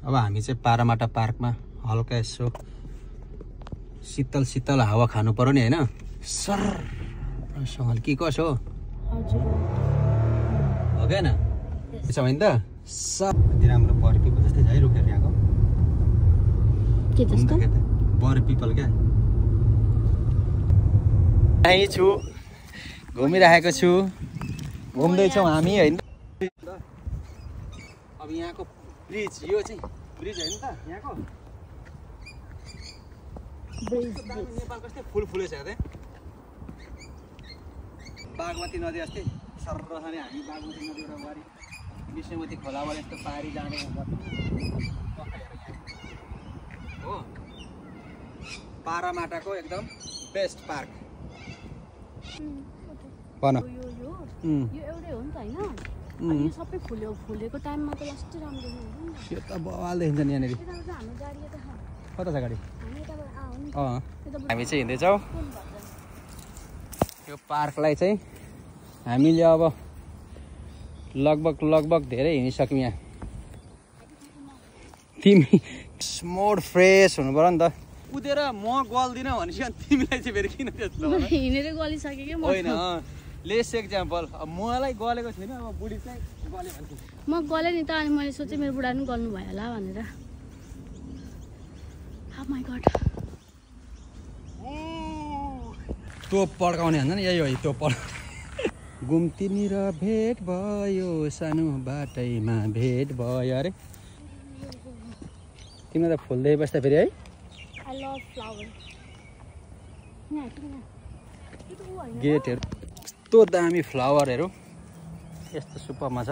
अब हामी चाहिँ पारामाटा पार्कमा हल्का यसो शीतल शीतल हावा खानु पर्यो नि हैन सरसँगले के कसो हो होइन त्यसो भने त कति राम्रो बर पिपल जस्तै छ है रुखहरू यहाँको के जस्तो बर पिपल क्या यहीँ छु घुमिरहेको छु घुम्दैछौँ हामी होइन अब यहाँको ब्रिज यो चाहिँ ब्रिज होइन त यहाँको नेपाल कस्तै फुल फुलेछ हेर्दै बागमती नदी अस्ति सर्रसरी हामी बागमती नदीबाट वारी विष्णुमती खोलाबाट यस्तो पारी जाने हो पारामाटाको एकदम बेस्ट पार्क भन यो एउटै हो नि त हैन यो सबै फुलेको टाइममा त लास्ट राम्रो हुन्छ यो त बवाल देखिन्छ नि यहाँनिर हाम्रो गाडी त कता छ गाडी हामी यताबाट आउनु हामी चाहिँ हिँड्दैछौँ यो पार्कलाई चाहिँ हामीले अब लगभग धेरै हिँडिसक्यौँ यहाँ तिमी मोड फ्रेस हुनु पर्यो नि त कुदेर म गल्दिनँ भनेपछि अनि तिमीलाई चाहिँ फेरि किन त्यस्तो हिँडेर गलिसके के होइन लेस एक्जाम्पल अब मलाई गलेको छैन अब बुढी चाहिँ गले भन्छ म गले नि त अनि मैले सोचेँ मेरो बुढा पनि गर्नु भयो होला भनेर Oh my god तोप पड्काउने भन्छ नि यही हो तोप पड् घुम्तीनिर भेट भयो सानो बाटैमा भेट भयो अरे तिमीलाई त फुल्दै बस्दा फेरि है I love flower गेटहरू कस्तो दामी फ्लावरहरू यस्तो सुपरमा छ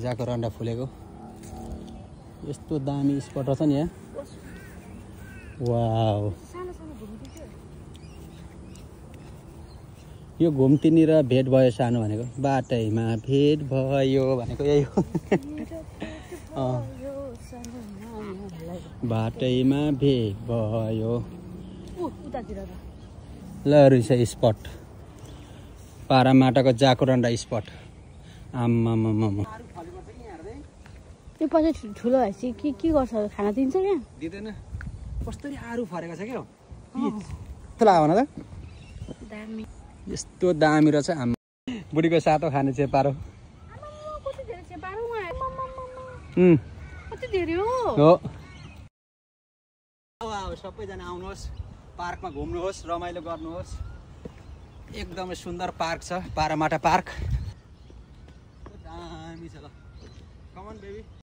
जाकोरान्डा फुलेको यस्तो दामी स्पट रहेछ नि यहाँ वाउ यो घुम्तीनिर भेट भयो सानो भनेको बाटैमा भेट भयो भनेको यही हो बाटैमा भेट भयो ल रहेछ स्पट पारामाटाको जाकोरान्डा स्पट आम्मामामा यो पछि ठुलो भएपछि के गर्छ खाना दिन्छ क्या दिँदैन कस्तरी आरु फरेको छ क्या कस्तो लाग्यो न त दामी यस्तो दामी रहेछ आम्मा बुढीको सातो खाने चेपारो कति धेरै चेपारो कति धेरै हो अब सबैजना आउनुहोस् पार्कमा घुम्नुहोस् रमाइलो गर्नुहोस् एकदमै सुन्दर पार्क छ पारामाटा पार्क दामी छ ल कमन बेबी